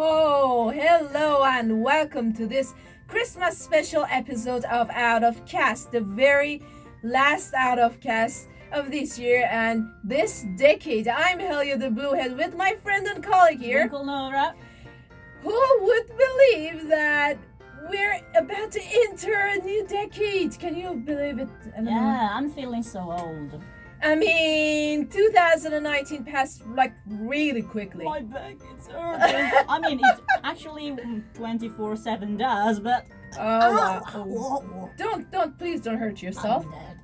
ho! Hello and welcome to this Christmas special episode of Out of Cast, the very last Out of Cast of this year and this decade. I'm Helia the Bluehead with my friend and colleague here. Uncle Nora. Who would believe that we're about to enter a new decade? Can you believe it? Yeah, I'm feeling so old. 2019 passed like really quickly. My back, it's hurting. I mean, it actually 24/7 does, but... Please don't hurt yourself. I'm dead.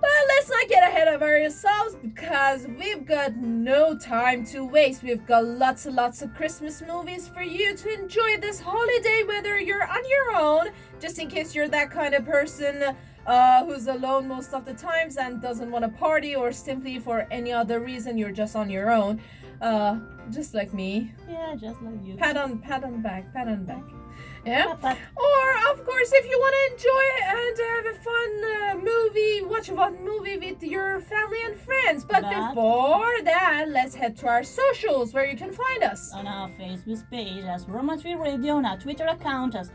But let's not get ahead of ourselves because we've got no time to waste. We've got lots and lots of Christmas movies for you to enjoy this holiday, whether you're on your own, just in case you're that kind of person who's alone most of the times and doesn't want to party, or simply for any other reason you're just on your own, just like me. Yeah, just like you. Pat on back. Yeah. Or of course, if you want to enjoy and have a fun watch a fun movie with your family and friends. But before that, let's head to our socials where you can find us. On our Facebook page as Roma 3 Radio, on our Twitter account as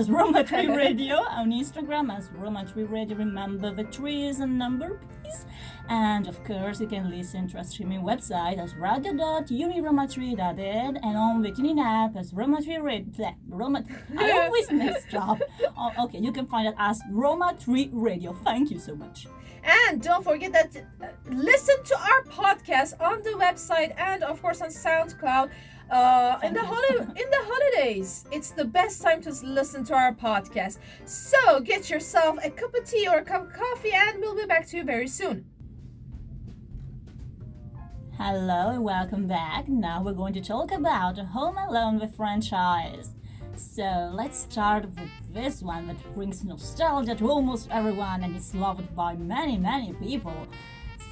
Roma 3 Radio, on Instagram as Roma 3 Radio. Remember the 3 is a number, please. And of course, you can listen to our streaming website as radio.uniroma3.ed and on the TuneIn app as Roma 3 Radio. I always messed up. Oh, okay, you can find it as Roma 3 Radio. Thank you so much. And don't forget that listen to our podcast on the website and of course on SoundCloud. In the holidays, it's the best time to listen to our podcast. So get yourself a cup of tea or a cup of coffee, and we'll be back to you very soon. Hello and welcome back. Now we're going to talk about the Home Alone the franchise. So let's start with this one that brings nostalgia to almost everyone and is loved by many people.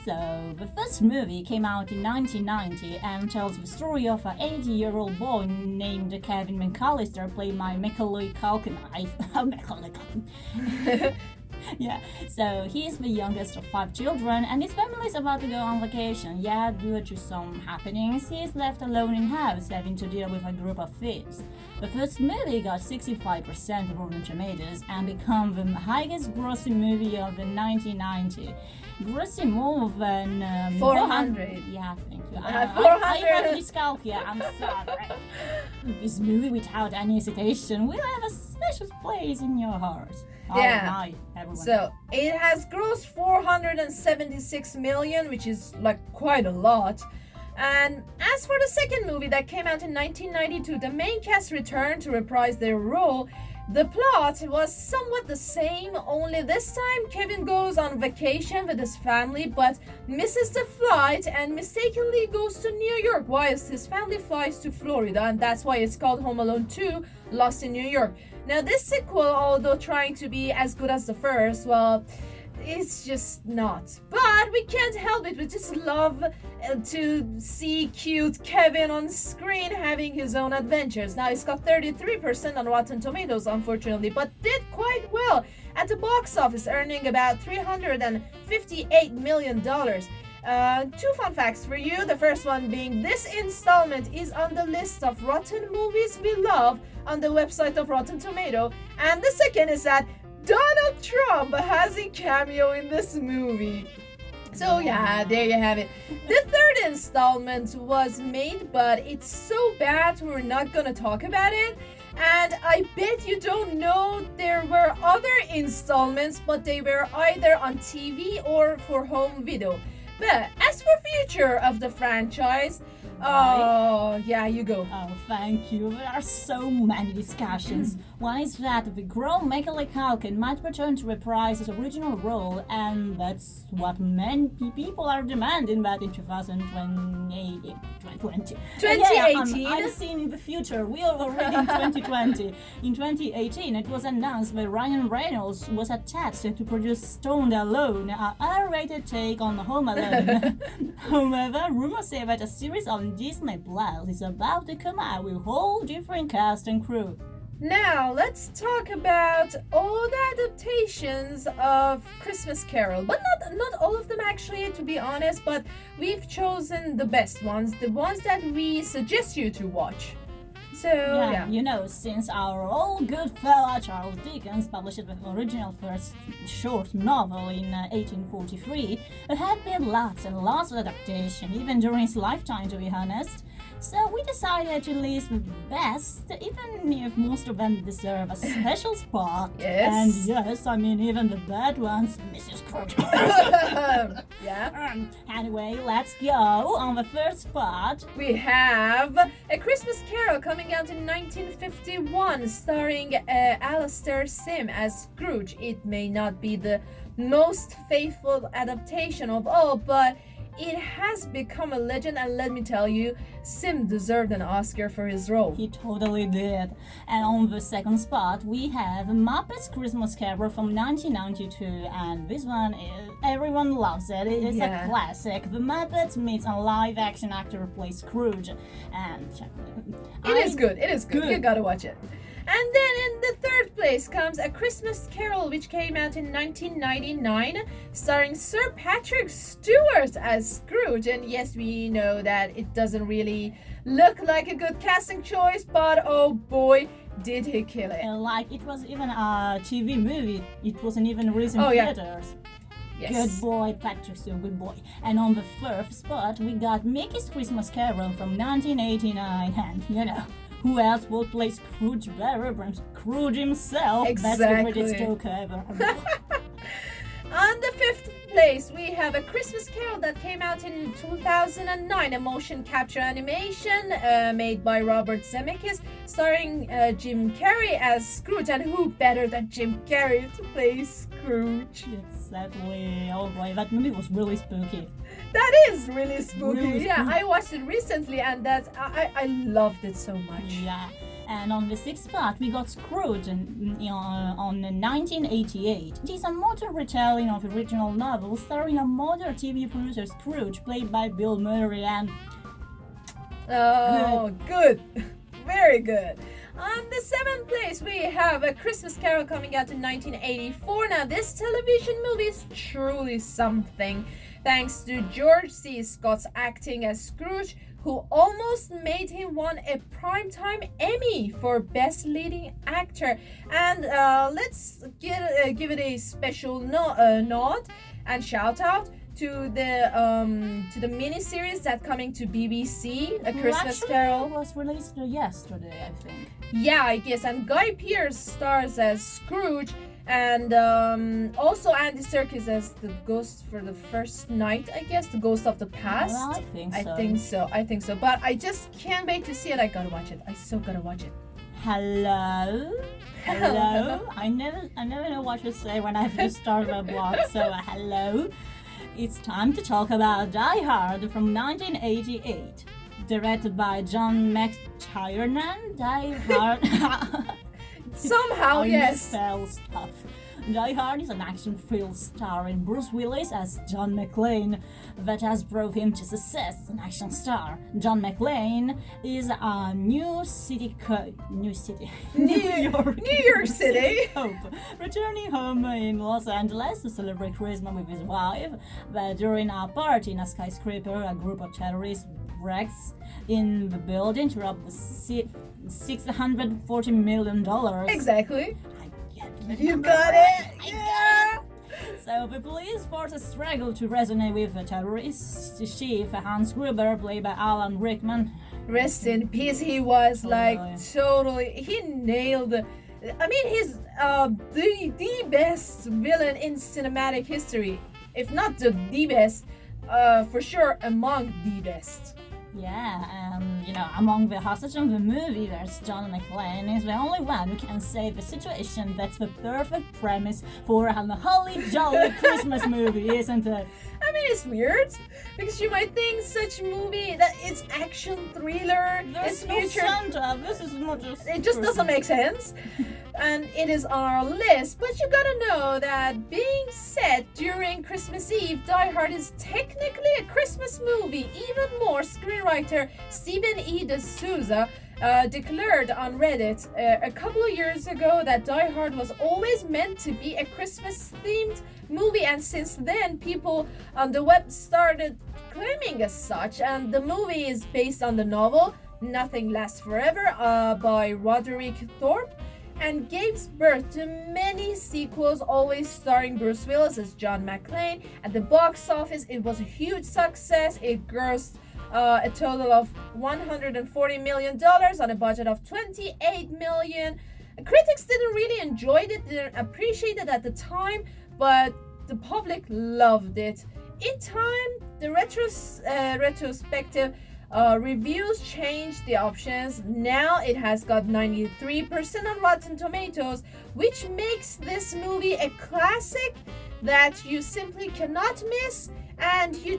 So the first movie came out in 1990 and tells the story of an 80-year-old boy named Kevin McAllister, played by Macaulay Culkin. Yeah, so he's the youngest of 5 children and his family is about to go on vacation. Yeah, due to some happenings, he is left alone in house, having to deal with a group of thieves. The first movie got 65% of Rotten Tomatoes and became the highest grossing movie of the 1990. Grossing more than 400. Yeah, thank you. 400. I have a dyscalculia, I'm sorry. This movie, without any hesitation, will have a special place in your heart. Yeah. Oh, my, everyone. So it has grossed 476 million, which is like quite a lot. And as for the second movie that came out in 1992, the main cast returned to reprise their role. The plot was somewhat the same, only this time Kevin goes on vacation with his family but misses the flight and mistakenly goes to New York whilst his family flies to Florida, and that's why it's called Home Alone 2, Lost in New York. Now this sequel, although trying to be as good as the first, well, it's just not. But we can't help it, we just love to see cute Kevin on screen having his own adventures. Now it's got 33% on Rotten Tomatoes, unfortunately, but did quite well at the box office, earning about $358 million. 2 fun facts for you. The first one being this installment is on the list of rotten movies we love on the website of Rotten Tomato. And the second is that Donald Trump has a cameo in this movie. So yeah, there you have it. The third installment was made, but it's so bad we're not gonna talk about it. And I bet you don't know there were other installments, but they were either on TV or for home video. But as for future of the franchise, yeah, you go. Oh, thank you. There are so many discussions. One is that the grown Macaulay Culkin might return to reprise his original role, and that's what many people are demanding that in 2020. 2018? I've seen in the future. We are already in 2020. In 2018, it was announced that Ryan Reynolds was attached to produce Stoned Alone, an R-rated take on Home Alone. However, rumors say that a series on Disney Plus is about to come out with a whole different cast and crew. Now, let's talk about all the adaptations of Christmas Carol. But not all of them actually, to be honest, but we've chosen the best ones, the ones that we suggest you to watch. So, Yeah, you know, since our old good fella Charles Dickens published the original first short novel in 1843, there have been lots and lots of adaptation, even during his lifetime, to be honest. So we decided to list the best, even if most of them deserve a special spot. Yes. And yes, I mean even the bad ones, Mrs. Crunch. Yeah. Anyway, let's go. On the first spot, We have A Christmas Carol coming out in 1951, starring Alastair Sim as Scrooge. It may not be the most faithful adaptation of all, but it has become a legend, and let me tell you, Sim deserved an Oscar for his role. he totally did. And on the second spot, we have Muppets Christmas Carol from 1992, and this one is everyone loves it. It's Yeah. a classic. The Muppets meets a live-action actor who plays Scrooge, and It is good. It is good. Good. You gotta watch it. And then in the third place comes A Christmas Carol, which came out in 1999, starring Sir Patrick Stewart as Scrooge. And yes, we know that it doesn't really look like a good casting choice, but oh boy, did he kill it. Like it was even a TV movie. It wasn't even released in Oh, yeah. theaters. Yes. Good boy, Patrick Stewart, good boy. And on the fourth spot, we got Mickey's Christmas Carol from 1989, and you know, who else will play Scrooge better than Scrooge himself? That's the Exactly. greatest joke ever. On the fifth place, we have A Christmas Carol that came out in 2009, a motion capture animation made by Robert Zemeckis, starring Jim Carrey as Scrooge. And who better than Jim Carrey to play Scrooge? Exactly. Oh boy, that movie was really spooky. That is really spooky. Really Yeah, spooky. I watched it recently, and I loved it so much. Yeah. And on the sixth spot, we got Scrooge on 1988. It is a modern retelling of the original novel, starring a modern TV producer Scrooge, played by Bill Murray, and Oh, good. Very good. On the seventh place, we have A Christmas Carol coming out in 1984. Now, this television movie is truly something, thanks to George C. Scott's acting as Scrooge, who almost made him win a Primetime Emmy for Best Leading Actor. And let's give it a special nod and shout out to the miniseries that's coming to BBC, A Christmas actually Carol. was released yesterday, I think. Yeah, I guess. And Guy Pearce stars as Scrooge, and also Andy Serkis as the ghost for the first night, I guess, the ghost of the past. Well, I think so. I think so. But I just can't wait to see it. I gotta watch it. I so gotta watch it. Hello? Hello? I never know what to say when I have to start a blog, so hello. It's time to talk about Die Hard from 1988. Directed by John McTiernan, Die Hard. Somehow, I yes. misspell stuff. Die Hard is an action film starring Bruce Willis as John McClane that has brought him to success as an action star. John McClane is a New York City Hope, returning home in Los Angeles to celebrate Christmas with his wife. But during a party in a skyscraper, a group of terrorists breaks in the building to rob the $640 million. Exactly. You number. got it. I Yeah. So the police forces struggle to resonate with the terrorist chief Hans Gruber, played by Alan Rickman. Rest in peace. He was like Totally. he nailed. I mean, he's the best villain in cinematic history, if not the best, for sure among the best. Yeah, and you know, among the hostages of the movie, there's John McClane. He's the only one who can save the situation. That's the perfect premise for a holly jolly Christmas movie, isn't it? I mean, it's weird because you might think such movie that it's action thriller, There's it's no future. Santa. This is not just. It just doesn't make sense. And it is on our list, but you gotta know that being set during Christmas Eve, Die Hard is technically a Christmas movie. Even more, screenwriter Stephen E. D'Souza declared on Reddit a couple of years ago that Die Hard was always meant to be a Christmas-themed movie, and since then, people on the web started claiming as such, and the movie is based on the novel Nothing Lasts Forever by Roderick Thorpe, and gave birth to many sequels, always starring Bruce Willis as John McClane. At the box office, it was a huge success. It grossed a total of $140 million on a budget of $28 million. Critics didn't really enjoy it, didn't appreciate it at the time, but the public loved it. In time, the retrospective reviews changed the options. Now it has got 93% on Rotten Tomatoes, which makes this movie a classic that you simply cannot miss. And you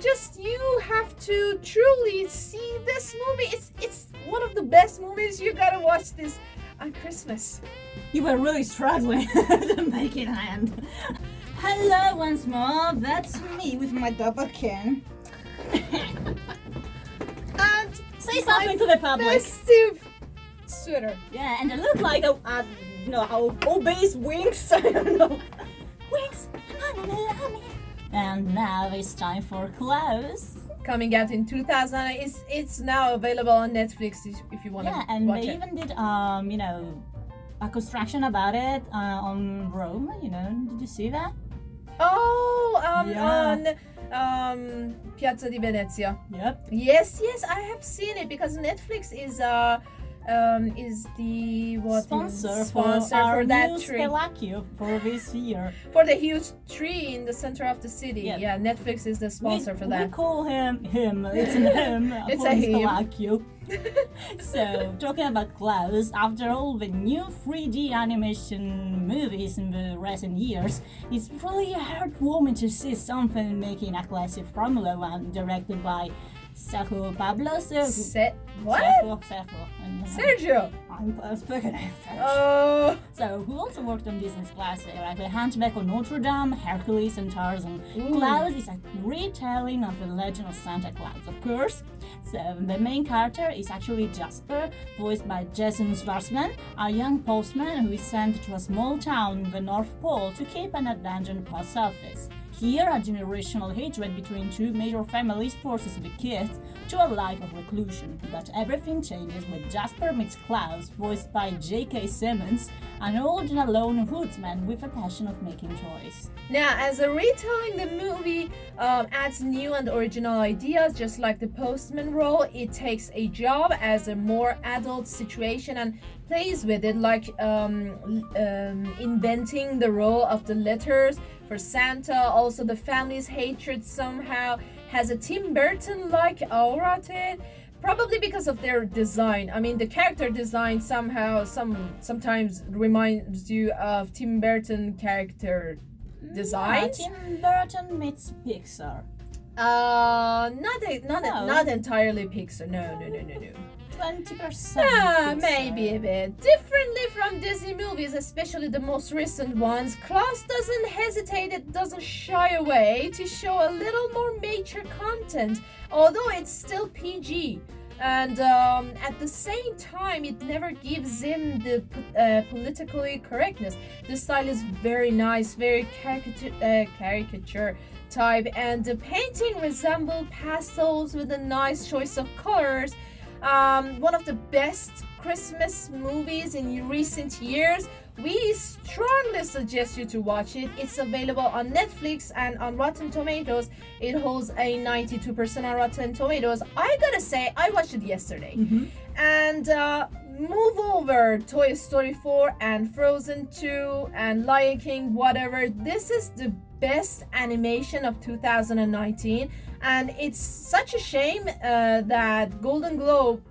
have to truly see this movie. It's one of the best movies. You gotta watch this on Christmas. You were really struggling to make it end. Hello once more, that's me with my double chin. And say something to the public. Festive sweater. Yeah, and I look like a obese Winx. I don't know. Winx. And now it's time for Klaus. Coming out in 2000. It's now available on Netflix if you want to watch it. Yeah, and they even did a construction about it on Roma. Did you see that? Oh, on Piazza di Venezia. Yep. Yes, I have seen it because Netflix is the sponsor for that tree Spelacchio for this year. For the huge tree in the center of the city. Yep. Yeah, Netflix is the sponsor for that. We call him. It's an him. It's a him. Spelacchio. So, talking about Klaus, after all the new 3D animation movies in the recent years, it's really heartwarming to see something making a classic Formula One directed by Sergio Pablo. Sergio. I'm speaking in French. Oh. So, who also worked on Disney's classic like The Hunchback of Notre Dame, Hercules, and Tarzan. Klaus is a retelling of the legend of Santa Claus, of course. So, the main character is actually Jasper, voiced by Jason Schwartzman, a young postman who is sent to a small town in the North Pole to keep an abandoned post office. Here, a generational hatred between two major families forces the kids to a life of reclusion. But everything changes when Jasper meets Klaus, voiced by J.K. Simmons, an old and alone woodsman with a passion of making toys. Now, as a retelling, the movie adds new and original ideas. Just like the postman role, it takes a job as a more adult situation and plays with it, like inventing the role of the letters for Santa. Also, the family's hatred somehow has a Tim Burton-like aura to it. Probably because of their design. I mean, the character design sometimes reminds you of Tim Burton character designs. Yeah, Tim Burton meets Pixar. Not entirely Pixar. No. 20%. Maybe a bit. Differently from Disney movies, especially the most recent ones, Klaus doesn't hesitate, it doesn't shy away to show a little more mature content, although it's still PG. And at the same time, it never gives in the politically correctness. The style is very nice, very caricature type, and the painting resembles pastels with a nice choice of colors. One of the best Christmas movies in recent years. We strongly suggest you to watch it. It's available on Netflix and on Rotten Tomatoes. It holds a 92% on Rotten Tomatoes. I gotta say, I watched it yesterday. And move over Toy Story 4 and Frozen 2 and Lion King, whatever. This is the best animation of 2019. And it's such a shame that Golden Globe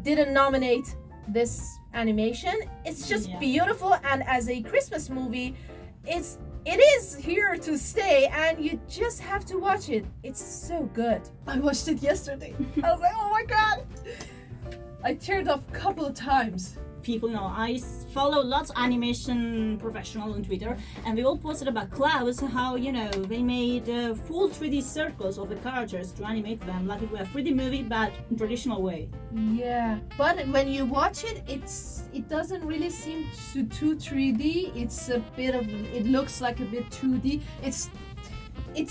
didn't nominate this animation. It's just beautiful, and as a Christmas movie, it is here to stay, and you just have to watch it. It's so good. I watched it yesterday. I was like, oh my god! I teared up a couple of times. People know I follow lots of animation professionals on Twitter, and they all posted about Klaus, how they made full 3D circles of the characters to animate them like it were a 3D movie, but in traditional way. Yeah, but when you watch it, it doesn't really seem too 3D. It looks like a bit 2D. It's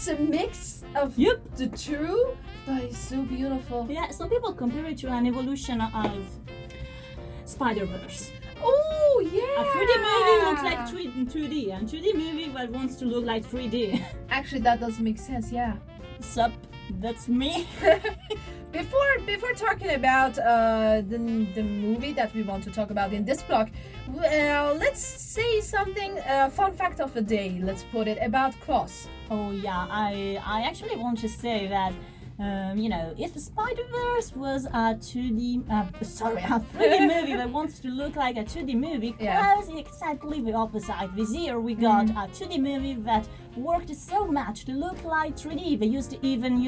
a mix of the two, Oh, it's so beautiful. Yeah, some people compare it to an evolution of Spider-Verse. Oh, yeah. A 3D movie looks like 2D, and 2D movie that wants to look like 3D. Actually, that does make sense, yeah. Sup, that's me. Before talking about the movie that we want to talk about in this block, let's say something, fun fact of the day, let's put it, about Klaus. Oh yeah, I actually want to say that, if Spider-Verse was a 3D movie that wants to look like a 2D movie, Klaus is exactly the opposite. This year we got a 2D movie that worked so much to look like 3D. They used even,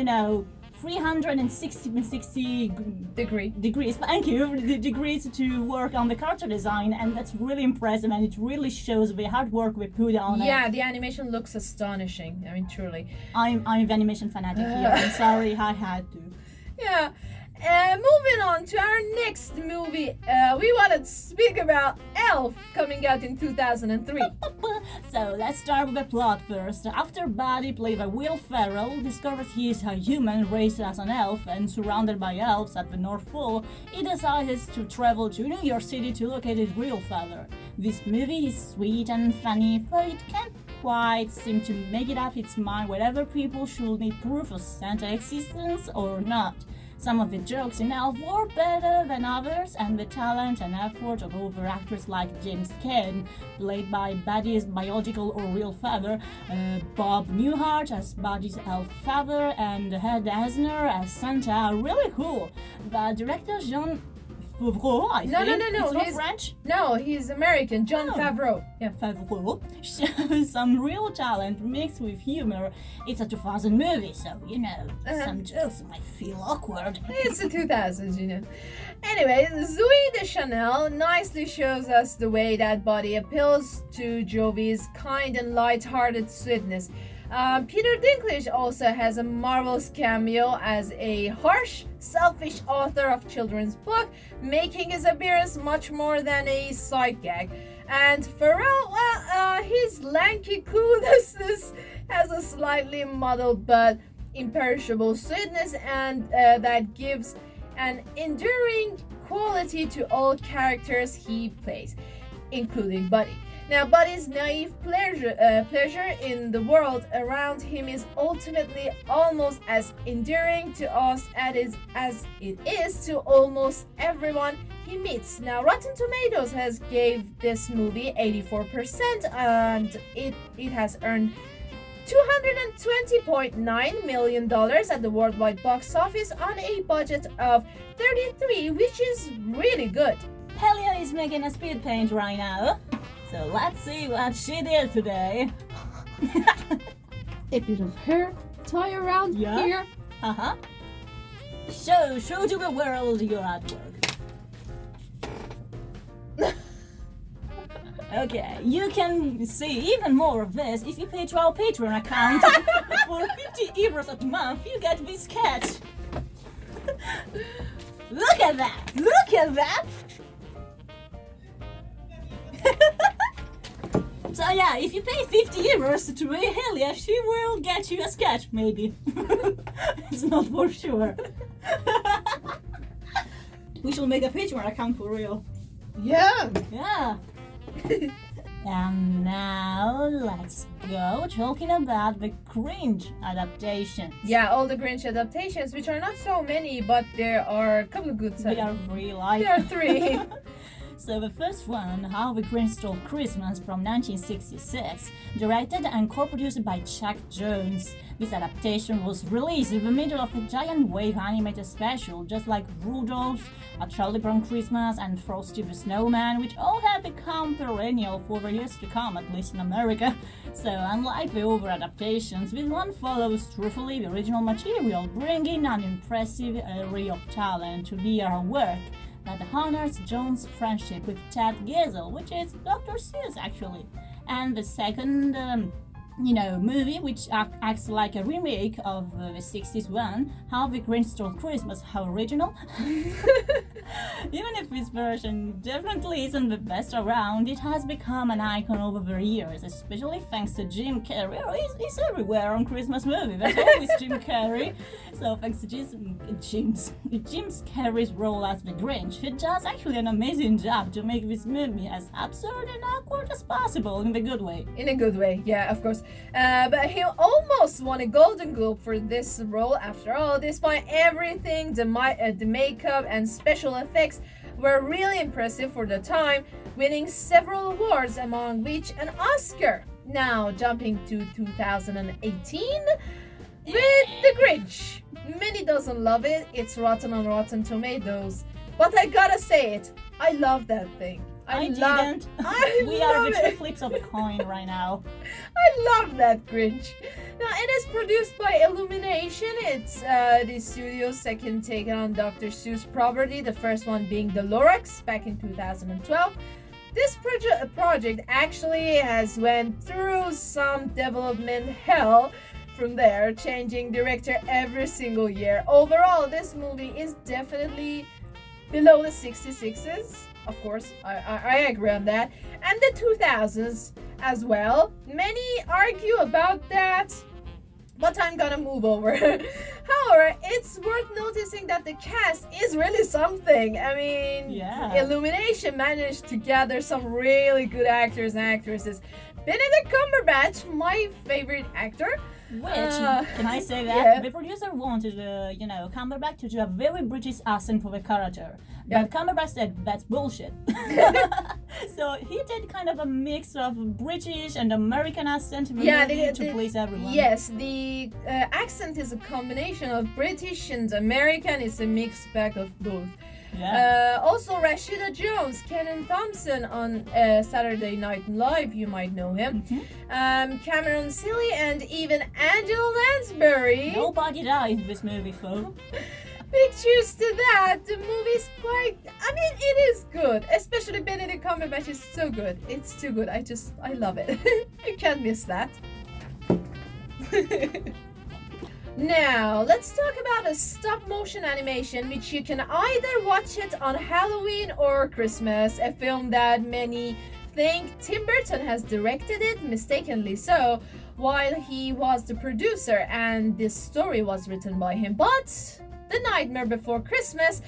360 degrees, thank you, the degrees to work on the character design, and that's really impressive, and it really shows the hard work we put on it. Yeah, the animation looks astonishing. I mean, truly. I'm an animation fanatic here. I'm sorry, I had to. Yeah. Moving on to our next movie, we want to speak about Elf, coming out in 2003. So let's start with the plot first. After Buddy, played by Will Ferrell, discovers he is a human raised as an elf and surrounded by elves at the North Pole, he decides to travel to New York City to locate his real father. This movie is sweet and funny, but it can't quite seem to make it up its mind whether people should need proof of Santa's existence or not. Some of the jokes in Elf were better than others, and the talent and effort of other actors like James Caan, played by Buddy's biological or real father, Bob Newhart as Buddy's elf father, and Ed Asner as Santa are really cool. The director Jean Favreau, I think. No. It's not French? No, he's American. John Favreau. Yeah. Favreau shows some real talent mixed with humor. It's a 2000 movie, so, some jokes might feel awkward. It's the 2000s, Anyway, Zooey Deschanel nicely shows us the way that Buddy appeals to Jovi's kind and light-hearted sweetness. Peter Dinklage also has a marvelous cameo as a harsh, selfish author of children's book, making his appearance much more than a sight gag. And Pharrell, his lanky coolness has a slightly muddled but imperishable sweetness, and that gives an enduring quality to all characters he plays, including Buddy. Now, Buddy's naive pleasure in the world around him is ultimately almost as endearing to us as it is to almost everyone he meets. Now, Rotten Tomatoes has gave this movie 84%, and it has earned $220.9 million at the worldwide box office on a budget of $33, which is really good. Helia is making a speed paint right now. So let's see what she did today. A bit of hair tie around here. Uh-huh. Show to the world your artwork. Okay, you can see even more of this if you pay to our Patreon account. For 50 euros a month, you get this sketch. Look at that! Look at that! So yeah, if you pay 50 euros to Helia, she will get you a sketch, maybe. It's not for sure. We should make a Patreon account for real. Yeah. Yeah. And now let's go talking about the Grinch adaptations. Yeah, all the Grinch adaptations, which are not so many, but there are a couple of good. They are three, There are three. So the first one, How the Grinch Stole Christmas from 1966, directed and co-produced by Chuck Jones. This adaptation was released in the middle of a giant wave animated special, just like Rudolph, A Charlie Brown Christmas, and Frosty the Snowman, which all have become perennial for the years to come, at least in America. So unlike the other adaptations, this one follows truthfully the original material, bringing an impressive array of talent to be our work that honors Jones' friendship with Chad Gazel, which is Dr. Seuss actually. And the second movie which acts like a remake of the 60s one, How the Grinch Stole Christmas. How original. Even if this version definitely isn't the best around, it has become an icon over the years, especially thanks to Jim Carrey. He's everywhere on Christmas movie. There's always Jim Carrey. So thanks to Jim Carrey's role as the Grinch, he does actually an amazing job to make this movie as absurd and awkward as possible in the good way. In a good way, yeah, of course. But he almost won a Golden Globe for this role after all. Despite everything, the makeup and special effects were really impressive for the time, winning several awards, among which an Oscar. Now, jumping to 2018 with The Grinch. Many doesn't love it. It's rotten on Rotten Tomatoes. But I gotta say it, I love that thing. I didn't. We are the two flips of a coin right now. I love that Grinch. Now, it is produced by Illumination. It's the studio's second take on Dr. Seuss property, the first one being The Lorax back in 2012. This project actually has went through some development hell from there, changing director every single year. Overall, this movie is definitely below the 66s. Of course, I agree on that. And the 2000s as well. Many argue about that, but I'm gonna move over. However, it's worth noticing that the cast is really something. I mean, Illumination managed to gather some really good actors and actresses. Benedict Cumberbatch, my favorite actor. Which, can I say that? Yeah. The producer wanted, Cumberbatch to do a very British accent for the character. But Cumberbatch said, that's bullshit. So he did kind of a mix of British and American accent to please everyone. Yes, the accent is a combination of British and American. It's a mixed bag of both. Yeah. Also, Rashida Jones, Kenan Thompson on Saturday Night Live, you might know him. Mm-hmm. Cameron Silly and even Angela Lansbury. Nobody died in this movie, folks. Big cheers to that. The movie's it is good. Especially Benedict Cumberbatch is so good. It's too good. I love it. You can't miss that. Now, let's talk about a stop-motion animation which you can either watch it on Halloween or Christmas, a film that many think Tim Burton has directed it, mistakenly so, while he was the producer and this story was written by him. But The Nightmare Before Christmas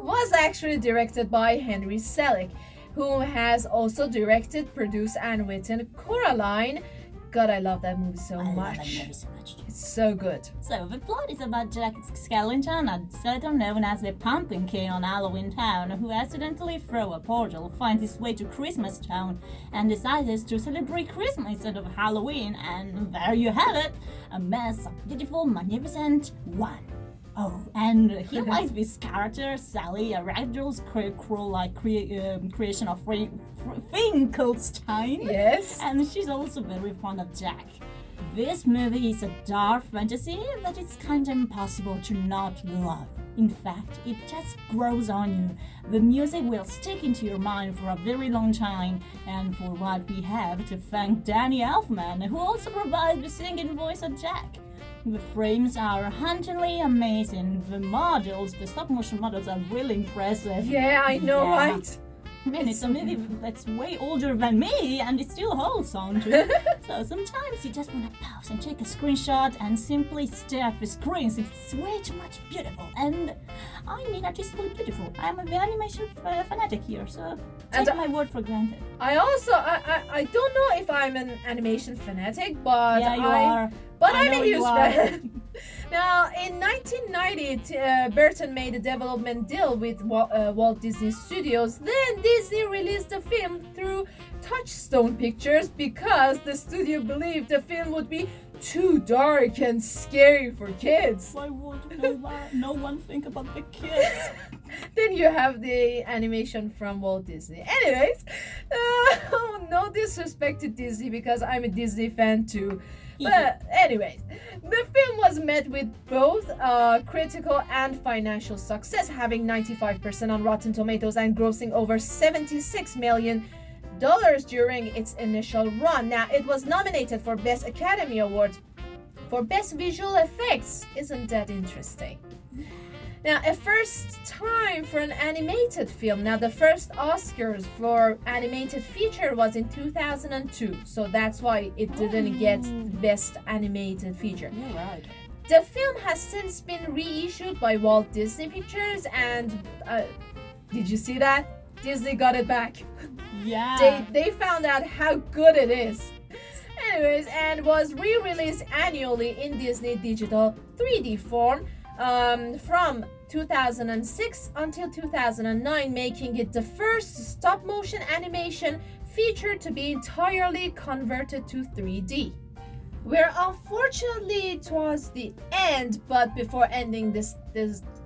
was actually directed by Henry Selick, who has also directed, produced, and written Coraline. God, I love that movie so much. It's so good. So, the plot is about Jack Skellington, a senator known as the Pumpkin King on Halloween Town, who accidentally through a portal finds his way to Christmas Town and decides to celebrate Christmas instead of Halloween, and there you have it, a mess of beautiful, magnificent one. Oh, and he likes this character, Sally, a ragdoll's cruel-like creation of Finkelstein. Yes. And she's also very fond of Jack. This movie is a dark fantasy that it's kind of impossible to not love. In fact, it just grows on you. The music will stick into your mind for a very long time, and for what we have to thank Danny Elfman, who also provides the singing voice of Jack. The frames are hauntingly amazing. The stop-motion models are really impressive. Yeah, I know, right? Man, it's a movie that's way older than me, and it still holds on to. So sometimes you just want to pause and take a screenshot and simply stare at the screens. It's way too much beautiful, and artistically beautiful. I'm an animation fanatic here, so take my word for granted. I don't know if I'm an animation fanatic, but yeah, you are. But I'm a huge fan. Now, in 1990, Burton made a development deal with Walt Disney Studios. Then Disney released the film through Touchstone Pictures because the studio believed the film would be too dark and scary for kids. Why would no one think about the kids? Then you have the animation from Walt Disney. Anyways, no disrespect to Disney because I'm a Disney fan too. But anyways, the film was met with both critical and financial success, having 95% on Rotten Tomatoes and grossing over $76 million during its initial run. Now, it was nominated for Best Academy Award for Best Visual Effects. Isn't that interesting? Now, a first time for an animated film. Now, the first Oscars for animated feature was in 2002, so that's why it didn't get Best Animated Feature. You're right. The film has since been reissued by Walt Disney Pictures, and did you see that? Disney got it back. Yeah. They found out how good it is. Anyways, and was re-released annually in Disney Digital 3D form from 2006 until 2009, making it the first stop-motion animation feature to be entirely converted to 3D. We're unfortunately towards the end, but before ending this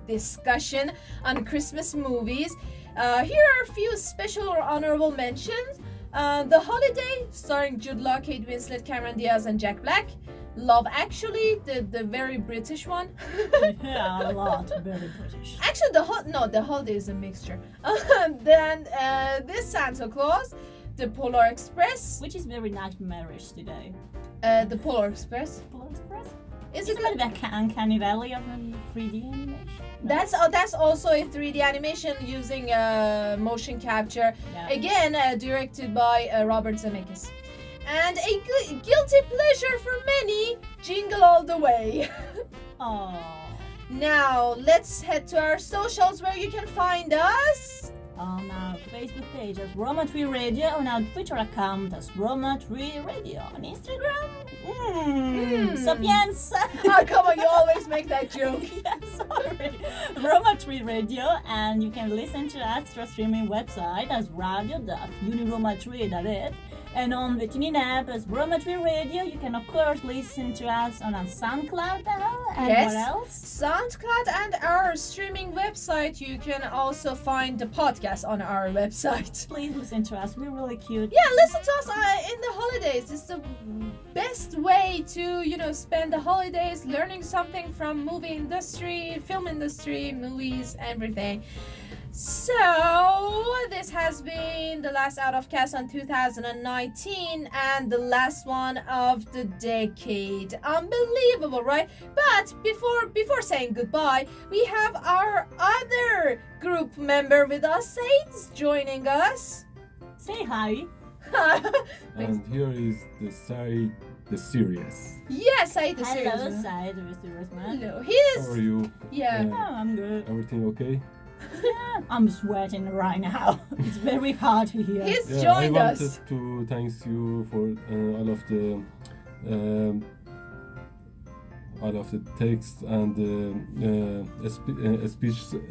discussion on Christmas movies, here are a few special or honorable mentions. The Holiday, starring Jude Law, Kate Winslet, Cameron Diaz, and Jack Black. Love Actually, the very British one. Yeah, a lot. Very British. Actually, the Holiday is a mixture. Then this Santa Claus, The Polar Express. Which is very nightmarish today. The Polar Express. Polar Express? Is It's it a bit of a uncanny valley of a 3D animation. That's also a 3D animation using motion capture. Yeah. Again, directed by Robert Zemeckis. And a guilty pleasure for many, Jingle All the Way. Oh. Now, let's head to our socials where you can find us. On our Facebook page as Roma 3 Radio, on our Twitter account as Roma 3 Radio, on Instagram, Sapiens. Oh, come on, you always make that joke. Yeah, sorry. Roma 3 Radio, and you can listen to us through our streaming website as radio.uniroma3.it, and on the TuneIn app as Roma 3 Radio. You can of course listen to us on our SoundCloud now, and Yes. what else? SoundCloud and our streaming website. You can also find the podcast on our website. Please listen to us, we're really cute. Yeah, listen to us in the holidays. It's the best way to, spend the holidays learning something from movie industry, film industry, movies, everything. So, this has been the last Out of Cast on 2019 and the last one of the decade. Unbelievable, right? But before saying goodbye, we have our other group member with us, Said's joining us. Say hi. And here is the series. Yes, Said the Hello, serious. Side, the serious man. Hello, he How are is. you? Yeah. Oh, I'm good. Everything okay? Yeah, I'm sweating right now. It's very hot here. He's Yeah, joined I wanted us. to thank you for all of the text and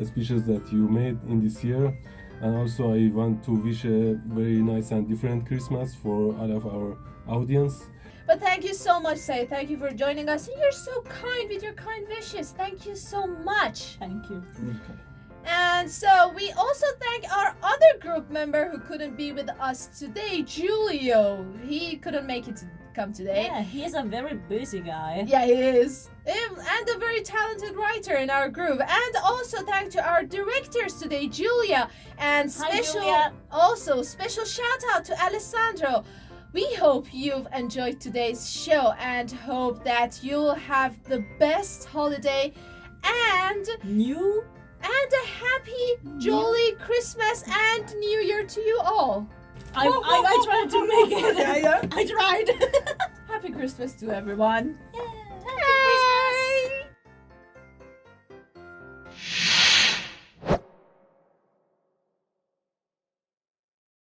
speeches that you made in this year. And also I want to wish a very nice and different Christmas for all of our audience. But thank you so much, Said. Thank you for joining us. You're so kind with your kind wishes. Thank you so much. Thank you. Okay. And so we also thank our other group member who couldn't be with us today, Julio. He couldn't make it to come today. Yeah, he's a very busy guy. Yeah, he is. And a very talented writer in our group. And also thank to our directors today, Julia. And Hi, Julia. special shout out to Alessandro. We hope you've enjoyed today's show and hope that you'll have the best holiday and a happy, jolly Christmas and New Year to you all. I tried to make it. Yeah. I tried. Happy Christmas to everyone. Yay.